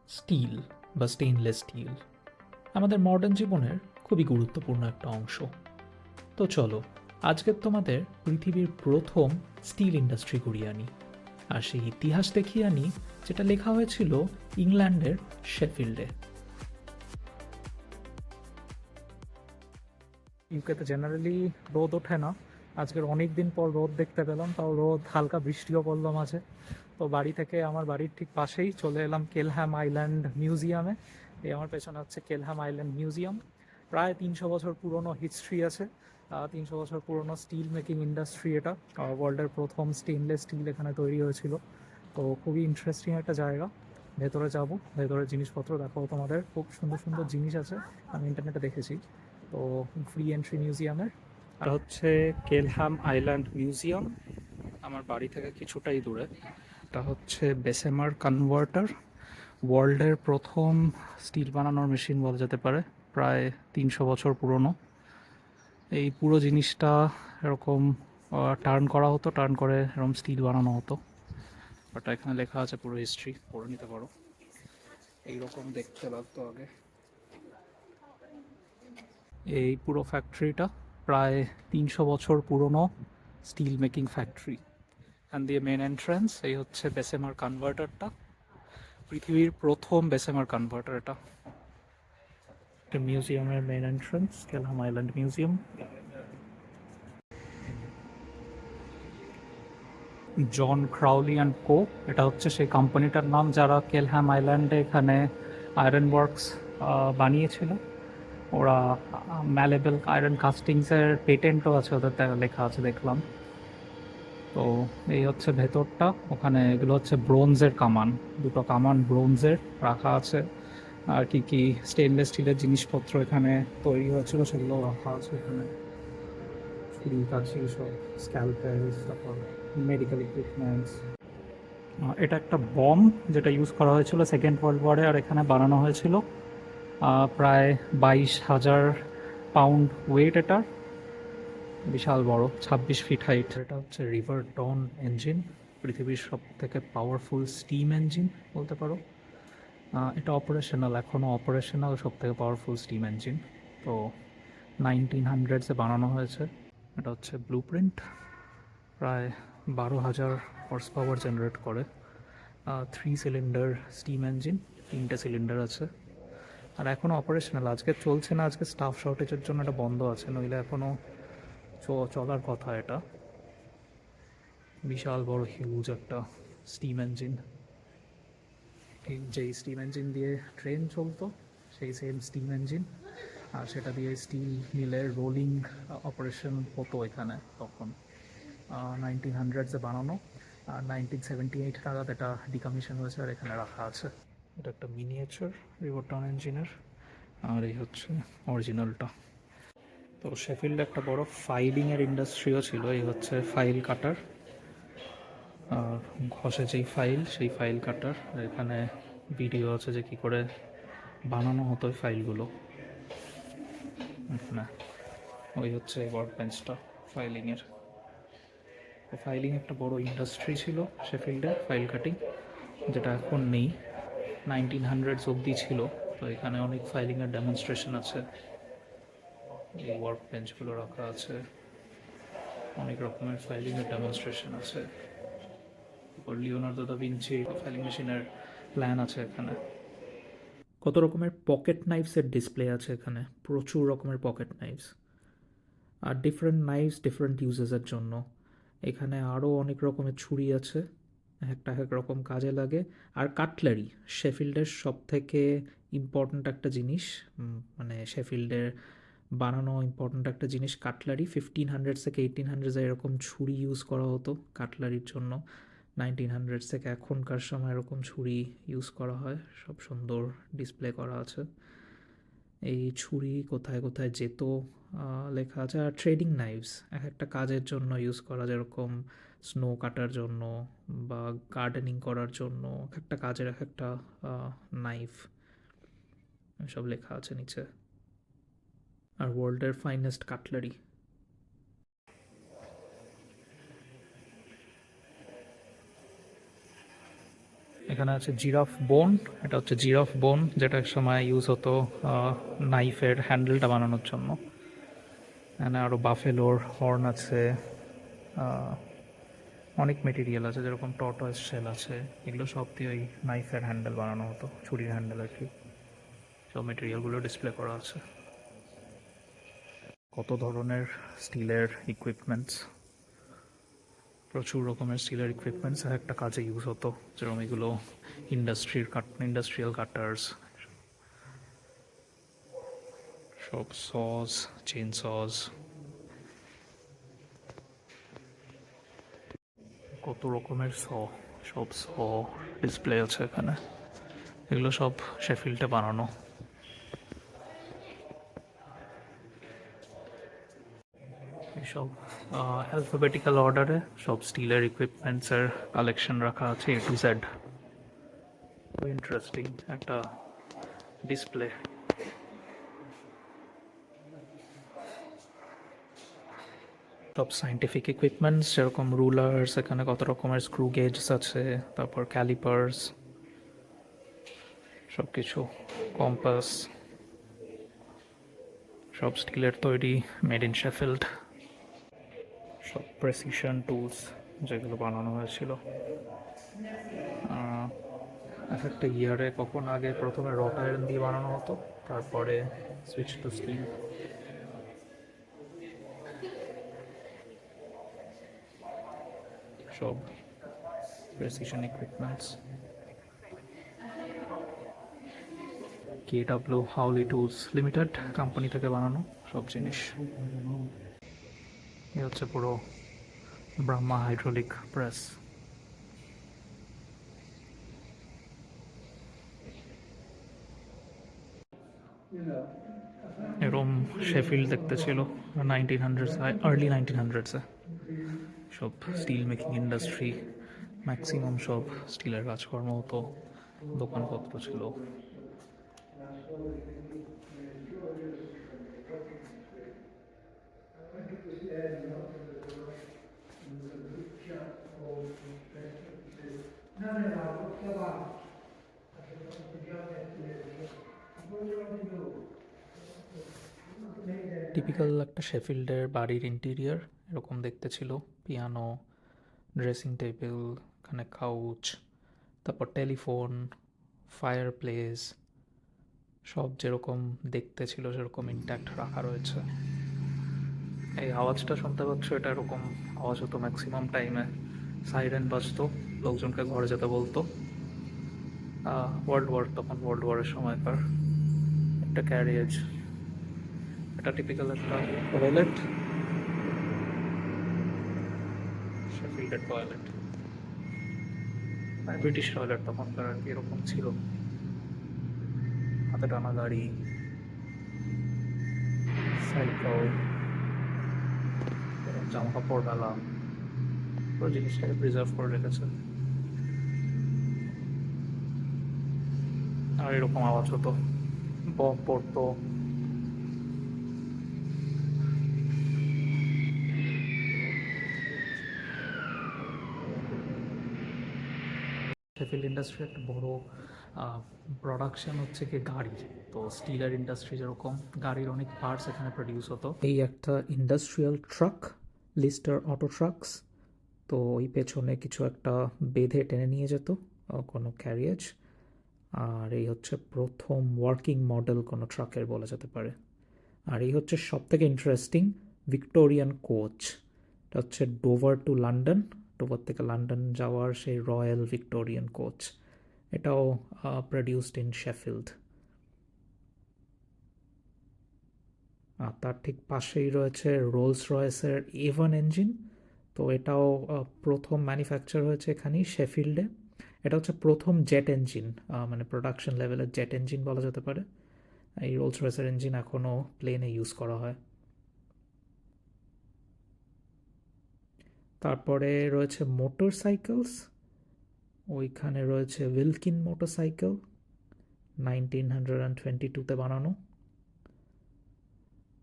Still বা stainless steel আমাদের modern জীবনের খুবই গুরুত্বপূর্ণ একটা অংশ। তো চলো আজকে তোমাদের পৃথিবীর প্রথম স্টিল ইন্ডাস্ট্রি ঘুরিয়ে আনি, আর সেই ইতিহাস দেখিয়ে আনি যেটা লেখা হয়েছিল ইংল্যান্ডের শেফিল্ডে। ইউকেতে জেনারেলি রোদ ওঠে না, আজকের অনেক দিন পর রোদ দেখতে পেলাম, তাও রোদ হালকা বৃষ্টিও পড়লো মাঝে। তো বাড়ি থেকে আমার বাড়ির ঠিক পাশেই চলে এলাম কেলহ্যাম আইল্যান্ড মিউজিয়ামে। এই আমার পেছনে হচ্ছে কেলহ্যাম আইল্যান্ড মিউজিয়াম। প্রায় 300 বছর পুরনো হিস্ট্রি আছে, 300 বছর পুরনো স্টিল মেকিং ইন্ডাস্ট্রি এটা। ওয়ার্ল্ডের প্রথম স্টেনলেস স্টিল এখানে তৈরি হয়েছিল। তো খুবই ইন্টারেস্টিং একটা জায়গা। ভেতরে যাব, ভেতরের জিনিসপত্র দেখাবো তোমাদের। খুব সুন্দর সুন্দর জিনিস আছে, আমি ইন্টারনেটে দেখেছি। তো ফ্রি এন্ট্রি মিউজিয়ামের। আর হচ্ছে কেলহ্যাম আইল্যান্ড মিউজিয়াম, আমার বাড়ি থেকে কিছুটাই দূরে। এটা হচ্ছে বেসেমার কনভার্টার, ওয়ার্ল্ডের প্রথম স্টিল বানানোর মেশিন বলা যেতে পারে। প্রায় 300 বছর পুরনো। এই পুরো জিনিসটা এরকম টার্ন করা হতো, টার্ন করে এরকম স্টিল বানানো হতো। ওটা এখানে লেখা আছে, পুরো হিস্ট্রি পড়ে নিতে পারো। এইরকম দেখতে লাগতো আগে। এই পুরো ফ্যাক্টরিটা প্রায় 300 বছর পুরনো স্টিল মেকিং ফ্যাক্টরি। এখান দিয়ে মেন এন্ট্রান্স। এই হচ্ছে বেসেমার কনভার্টারটা, পৃথিবীর প্রথম বেসেমার কনভার্টার এটা। একটা মিউজিয়ামের main entrance, Kelham island museum. John Crowley and co, এটা হচ্ছে সেই কোম্পানিটার নাম যারা কেলহ্যাম আইল্যান্ডে এখানে আয়রন ওয়ার্কস বানিয়েছিল। ওরা ম্যালেবল আয়রন কাস্টিংসের পেটেন্টও আছে ওদের, লেখা আছে দেখলাম। তো এই হচ্ছে ভেতরটা। ওখানে এগুলো হচ্ছে ব্রোঞ্জের কামান, দুটো কামান ব্রোঞ্জের রাখা আছে। আর কি কি স্টেনলেস স্টিলের জিনিসপত্র এখানে তৈরি হয়েছিল সেগুলো রাখা আছে এখানে। ছুরি কাছি সব, স্ক্যালপেলস, তারপর মেডিকেল ইকুইপমেন্টস। এটা একটা বম যেটা ইউজ করা হয়েছিল সেকেন্ড ওয়ার্ল্ড ওয়ারে, আর এখানে বানানো হয়েছিল। প্রায় 22,000 পাউন্ড ওয়েট এটা, বিশাল বড়, 26 ফিট হাইট। এটা হচ্ছে রিভার ডন ইঞ্জিন, পৃথিবীর সব থেকে পাওয়ারফুল স্টিম ইঞ্জিন বলতে পারো। এটা অপারেশনাল, এখনও অপারেশনাল সব থেকে পাওয়ারফুল স্টিম ইঞ্জিন। তো 1900s বানানো হয়েছে। এটা হচ্ছে ব্লু প্রিন্ট, প্রায় 12,000 হর্স পাওয়ার জেনারেট করে। 3 সিলিন্ডার স্টিম ইঞ্জিন, 3টে সিলিন্ডার আছে। আর এখনও অপারেশনাল, আজকে চলছে না, আজকে স্টাফ শর্টেজের জন্য এটা বন্ধ আছে, নইলে এখনও চলার কথা এটা। বিশাল বড় হিউজ একটা স্টিম ইঞ্জিন, ঠিক যেই স্টিম ইঞ্জিন দিয়ে ট্রেন চলতো সেই সেম স্টিম ইঞ্জিন। আর সেটা দিয়ে স্টিল মিলের রোলিং অপারেশন হতো এখানে তখন। 1900s বানানো, আর 1978 নাগাদ এটা ডিকমিশন হয়েছে আর এখানে রাখা আছে। এটা একটা মিনিয়েচার রিভারটন ইঞ্জিনের, আর এই হচ্ছে অরিজিনালটা। তো শেফিল্ড একটা বড় ফাইলিংয়ের ইন্ডাস্ট্রিও ছিল। এই হচ্ছে ফাইল কাটার, আর ঘষে যেই ফাইল সেই ফাইল কাটার। এখানে ভিডিও আছে যে কী করে বানানো হতো ওই ফাইলগুলো এখানে। ওই হচ্ছে ওয়ার্ক বেঞ্চটা ফাইলিংয়ের। ফাইলিং একটা বড় ইন্ডাস্ট্রি ছিল শেফিল্ডে, ফাইল কাটিং, যেটা এখন নেই। 1900s অবধি ছিল। তো এখানে অনেক ফাইলিংয়ের ডেমনস্ট্রেশন আছে। এই ওয়ার্ক বেঞ্চগুলো রাখা আছে, অনেক রকমের ফাইলিংয়ের ডেমনস্ট্রেশন আছে। লিওনার্দো দা ভিঞ্চি ফাইলিং মেশিনের প্ল্যান আছে এখানে। কত রকমের পকেট নাইফসের ডিসপ্লে আছে এখানে, প্রচুর রকমের পকেট নাইফস। আর ডিফারেন্ট নাইফস ডিফারেন্ট ইউজেসের জন্য। এখানে আরও অনেক রকমের ছুরি আছে, একটা এক রকম কাজে লাগে। আর কাটলারি শেফিল্ডের সব থেকে ইম্পর্ট্যান্ট একটা জিনিস, মানে শেফিল্ডের বানানো ইম্পর্ট্যান্ট একটা জিনিস কাটলারি। 1500s থেকে 1800s এরকম ছুরি ইউজ করা হতো কাটলারির জন্য। 1900s থেকে এখনকার সময় এরকম ছুরি ইউজ করা হয়, সব সুন্দর ডিসপ্লে করা আছে। এই ছুরি কোথায় কোথায় যেত লেখা আছে। আর ট্রেডিং নাইভস এক একটা কাজের জন্য ইউজ করা, যেরকম স্নো কাটার জন্য বা গার্ডেনিং করার জন্য, এক একটা কাজের এক একটা নাইফ সব লেখা আছে নিচে। আর ওয়ার্ল্ডের ফাইনেস্ট কাটলারি। এখানে আছে জিরাফ বোন। এটা হচ্ছে জিরাফ বোন, যেটা এক সময় ইউজ হতো নাইফের হ্যান্ডেলটা বানানোর জন্য। এখানে আরও বাফেলোর হর্ন আছে, আহ, অনেক মেটেরিয়াল আছে, যেরকম টর্টয়েস শেল আছে। এগুলো সব দিয়ে ওই নাইফের হ্যান্ডেল বানানো হতো, ছুরির হ্যান্ডেল আর কি। সব মেটেরিয়ালগুলো ডিসপ্লে করা আছে। কত ধরনের স্টিলের ইকুইপমেন্টস, প্রচুর রকমের স্টিলের ইকুইপমেন্টস একটা কাজে ইউজ হতো, যেরকম এগুলো ইন্ডাস্ট্রিয়াল কাটার্স, সব সজ, চেন সজ, কত রকমের সব ডিসপ্লে আছে এখানে। এগুলো সব শেফিল্ডে বানানো। এসব অ্যালফাবেটিক্যাল অর্ডারে সব স্টিলের ইকুইপমেন্টসের কালেকশন রাখা আছে A to Z। ইন্টারেস্টিং একটা ডিসপ্লে। সব সায়েন্টিফিক ইকুইপমেন্টস, যেরকম রুলার্স, এখানে কত রকমের স্ক্রু গেজস আছে, তারপর ক্যালিপার্স, সব কিছু, কম্পাস, সব স্টিলের তৈরি, মেড ইন শেফিল্ড। সব প্রেসিশন টুলস যেগুলো বানানো হয়েছিল এক একটা ইয়ারে। কখন আগে প্রথমে রট আয়রন দিয়ে বানানো হতো, তারপরে সুইচ টু স্টিল। সব precision equipments. KW Howley tools limited company থেকে বানানো সব জিনিস। এ হচ্ছে পুরো ব্রহ্মা হাইড্রোলিক প্রেস। এরম শেফিল্ড দেখতে ছিল 1900s, আর্লি 1900s-এ। সব স্টিল মেকিং ইন্ডাস্ট্রি, ম্যাক্সিমাম সব স্টিলের কাজকর্ম হতো, দোকানপত্র ছিল। টিপিক্যাল একটা শেফিল্ডের বাড়ির ইন্টেরিয়ার এরকম দেখতে ছিল। পিয়ানো, ড্রেসিং টেবিল, এখানে কাউচ, তারপর টেলিফোন, ফায়ার প্লেস, সব যেরকম দেখতে ছিল সেরকম ইন্ট্যাক্ট রাখা রয়েছে। এই আওয়াজটা শুনতে পাচ্ছ, এটা এরকম আওয়াজ হতো ম্যাক্সিমাম টাইমে। সাইরেন বাজতো, লোকজনকে ঘরে যেতে বলতো। তখন ওয়ার্ল্ড ওয়ারের সময়কার একটা ক্যারিয়েজ। এটা টিপিক্যাল একটা টয়লেট, শেফিল্ডের টয়লেট, ব্রিটিশ টয়লেট তখনকার আর কি, এরকম ছিল। হাতে টানা গাড়ি, সাইকেল, জামা কাপড় মেলা, পুরো জিনিসটাকে প্রিজার্ভ করে রেখেছে। আর এরকম আওয়াজ হতো, বম পড়তো। শেফিল্ড ইন্ডাস্ট্রি একটা বড় প্রোডাকশন হচ্ছে কি গাড়ি। তো স্টিলের ইন্ডাস্ট্রি যেরকম, গাড়ির অনেক পার্টস এখানে প্রডিউস হতো। এই একটা industrial truck, Lister auto trucks. তো ওই পেছনে কিছু একটা বেঁধে টেনে নিয়ে যেত কোনো ক্যারিয়েজ। আর এই হচ্ছে প্রথম ওয়ার্কিং মডেল কোনো ট্রাকের বলা যেতে পারে। আর এই হচ্ছে সব থেকে ইন্টারেস্টিং ভিক্টোরিয়ান কোচ। এটা হচ্ছে ডোভার টু লন্ডন, ডোভার থেকে লন্ডন যাওয়ার সেই রয়্যাল ভিক্টোরিয়ান কোচ। এটাও প্রডিউসড ইন শেফিল্ড। আর তার ঠিক পাশেই রয়েছে রোলস রয়েসের এভান ইঞ্জিন। তো এটাও প্রথম ম্যানুফ্যাকচার হয়েছে এখানেই শেফিল্ডে। এটা হচ্ছে প্রথম জেট ইঞ্জিন, মানে প্রোডাকশন লেভেলের জেট ইঞ্জিন বলা যেতে পারে। এই রোলস রয়েসের ইঞ্জিন এখনও প্লেনে ইউজ করা হয়। তারপরে রয়েছে মোটর সাইকেলস। ওইখানে রয়েছে উইলকিন মোটরসাইকেল, 1922-তে বানানো।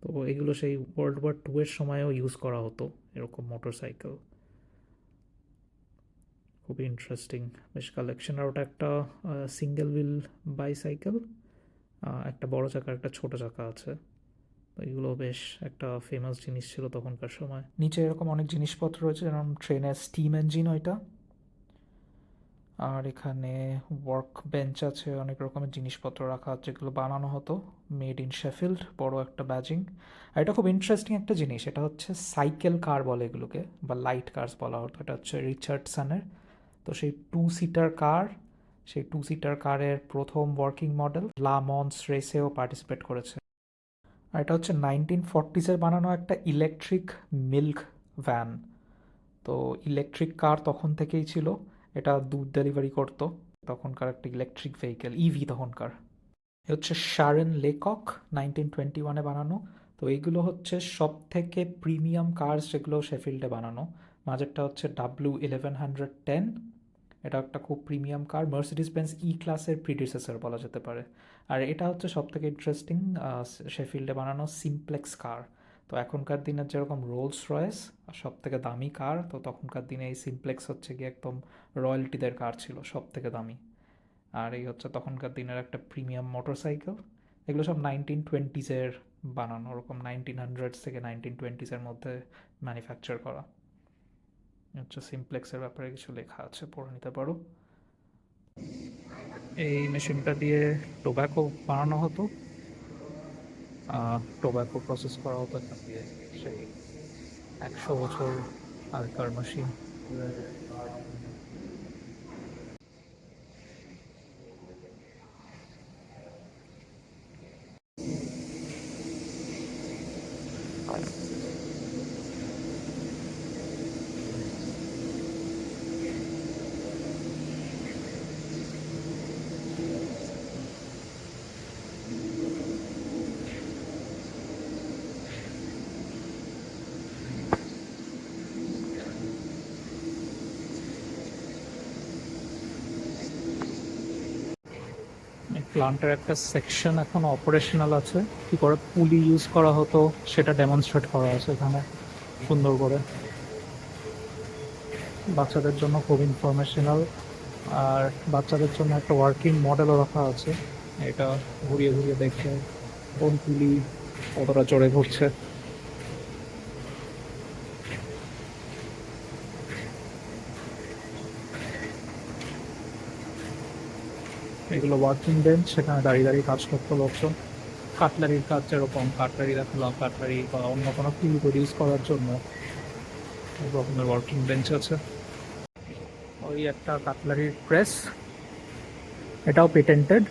তো এগুলো সেই ওয়ার্ল্ড ওয়ার 2 এর সময়ও ইউজ করা হতো এরকম মোটরসাইকেল। খুবই ইন্টারেস্টিং বেশ কালেকশন। আর ওটা একটা সিঙ্গেল হুইল বাইসাইকেল, একটা বড় চাকা একটা ছোট চাকা আছে। তো এগুলো বেশ একটা ফেমাস জিনিস ছিল তখনকার সময়। নিচে এরকম অনেক জিনিসপত্র রয়েছে, যেমন ট্রেনের স্টিম ইঞ্জিন ওইটা। আর এখানে ওয়ার্ক বেঞ্চ আছে, অনেক রকমের জিনিসপত্র রাখা আছে যেগুলো বানানো হতো মেড ইন শেফিল্ড, বড় একটা ব্যাজিং। আর এটা খুব ইন্টারেস্টিং একটা জিনিস, এটা হচ্ছে সাইকেল কার বলে এগুলোকে, বা লাইট কার্স বলা হতো। এটা হচ্ছে রিচার্ডসনের। তো সেই টু সিটার কার, সেই টু সিটার কারের প্রথম ওয়ার্কিং মডেল লা মন্স রেসেও পার্টিসিপেট করেছে। আর এটা হচ্ছে 1940s বানানো একটা ইলেকট্রিক মিল্ক ভ্যান। তো ইলেকট্রিক কার তখন থেকেই ছিল, এটা দুধ ডেলিভারি করতো। তখনকার একটা ইলেকট্রিক ভেহিকেল, ইভি তখনকার। এ হচ্ছে শারেন লেকক, 1921 বানানো। তো এইগুলো হচ্ছে সব থেকে প্রিমিয়াম কার্স যেগুলো শেফিল্ডে বানানো। মাঝেরটা হচ্ছে W1110, এটা একটা খুব প্রিমিয়াম কার, মার্সিডিজ বেঞ্জ ই ক্লাসের প্রিডিসেসর বলা যেতে পারে। আর এটা হচ্ছে সব থেকে ইন্টারেস্টিং শেফিল্ডে বানানো সিমপ্লেক্স কার। তো এখনকার দিনের যেরকম রোলস রয়েস সব থেকে দামি কার, তো তখনকার দিনে এই সিমপ্লেক্স হচ্ছে কি একদম রয়্যালটিদের কার ছিল, সব থেকে দামি। আর এই হচ্ছে তখনকার দিনের একটা প্রিমিয়াম মোটরসাইকেল। এগুলো সব 1920s বানানো, ওরকম 1900s থেকে 1920s মধ্যে ম্যানুফ্যাকচার করা। হচ্ছে সিমপ্লেক্সের ব্যাপারে কিছু লেখা আছে, পড়ে নিতে পারো। এই মেশিনটা দিয়ে টোব্যাকো বানানো হতো, টোব্যাকো প্রসেস করা হতো এখান দিয়ে। সেই 100 বছর আগেকার মেশিন। প্লান্টের একটা সেকশন এখন অপারেশনাল আছে, কি করে পুলি ইউজ করা হতো সেটা ডেমনস্ট্রেট করা আছে এখানে সুন্দর করে। বাচ্চাদের জন্য খুব ইনফরমেশনাল। আর বাচ্চাদের জন্য একটা ওয়ার্কিং মডেলও রাখা আছে, এটা ঘুরিয়ে ঘুরিয়ে দেখে কোন পুলি কতটা চড়ে ঘুরছে। এগুলো ওয়ার্কিং বেঞ্চ, সেখানে দাঁড়িয়ে দাঁড়িয়ে কাজ করতো লোকজন। কাটলারির কাজ যেরকম কাটলারি রাখলাম, কাটলারি বা অন্য কোনো টুল প্রডিউস করার জন্য সব রকমের ওয়ার্কিং বেঞ্চ আছে। ওই একটা কাটলারির প্রেস, এটাও পেটেন্টেড।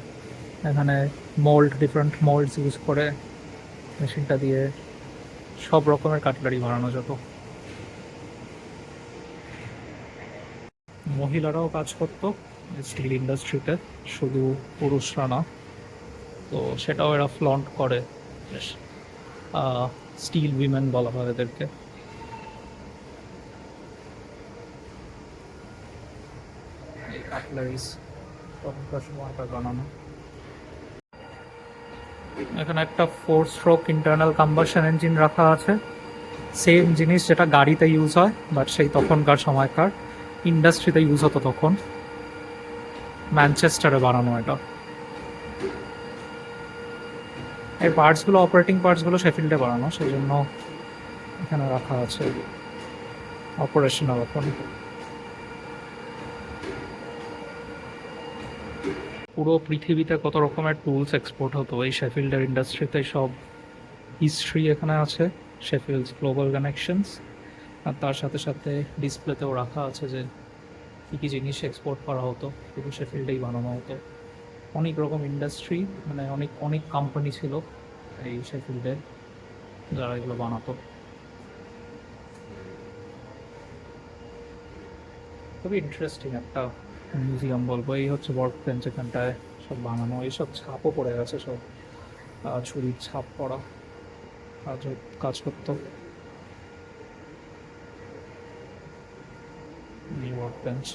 এখানে ডিফারেন্ট মোল্ডস ইউজ করে মেশিনটা দিয়ে সব রকমের কাটলারি বানানো যেত। মহিলারাও কাজ করতো স্টিল ইন্ডাস্ট্রিতে, শুধু পুরুষরা না। তো সেটাও এরা ফ্লন্ট করে বেশ। স্টিল উইমেন বলা হয় এদেরকে। এই কাটলারিজ তখনকার সময়টা বানানো। এখানে একটা 4 স্ট্রোক ইন্টারনাল কাম্বাসন ইঞ্জিন রাখা আছে, সেম জিনিস যেটা গাড়িতে ইউজ হয়, বাট সেই তখনকার সময়কার ইন্ডাস্ট্রিতে ইউজ হতো তখন। ম্যানচেস্টারে বানানো এটা। এই পার্টসগুলো, অপারেটিং পার্টসগুলো শেফিল্ডে বানানো, সেই জন্য এখানে রাখা আছে অপারেশনাল এখন। পুরো পৃথিবীতে কত রকমের টুলস এক্সপোর্ট হতো এই শেফিল্ডের ইন্ডাস্ট্রিতে, সব হিস্ট্রি এখানে আছে, শেফিল্ডস গ্লোবাল কানেকশনস। আর তার সাথে সাথে ডিসপ্লেতেও রাখা আছে যে কী কী জিনিস এক্সপোর্ট করা হতো, শুধু শেফিল্ডেই বানানো হতো। অনেক রকম ইন্ডাস্ট্রি, মানে অনেক অনেক কোম্পানি ছিল এই শেফিল্ডে যারা এগুলো বানাতো। খুবই ইন্টারেস্টিং একটা মিউজিয়াম বলবো। এই হচ্ছে ওয়ার্ক বেঞ্চ, এখানটায় সব বানানো, এইসব ছাপও পড়ে গেছে সব, ছুরির ছাপ পড়া কাজ কাজ করতো ওয়ার্ক বেঞ্চ।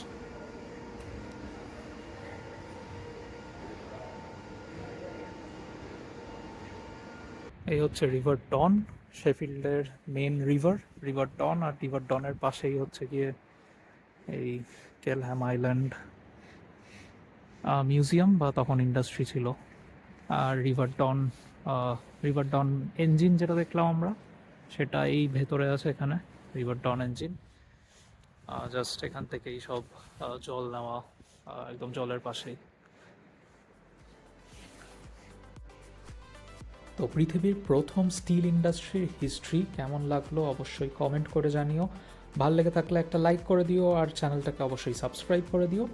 এই হচ্ছে রিভার ডন, শেফিল্ডের মেন রিভার, রিভার ডন। আর রিভার ডনের পাশেই হচ্ছে গিয়ে এই কেলহ্যাম আইল্যান্ড মিউজিয়াম বা তখন ইন্ডাস্ট্রি ছিল। আর রিভার ডন ইঞ্জিন যেটা দেখলাম আমরা, সেটা এই ভেতরে আছে এখানে, রিভার ডন ইঞ্জিন। জাস্ট এখান থেকেই সব জল নেওয়া, একদম জলের পাশেই। তো পৃথিবীর প্রথম স্টিল ইন্ডাস্ট্রির হিস্ট্রি কেমন লাগলো অবশ্যই কমেন্ট করে জানিও। ভালো লেগে থাকলে একটা লাইক করে দিও, আর চ্যানেলটাকে অবশ্যই সাবস্ক্রাইব করে দিও।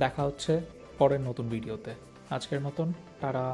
দেখা হচ্ছে পরের নতুন ভিডিওতে। আজকের মতন টাটা।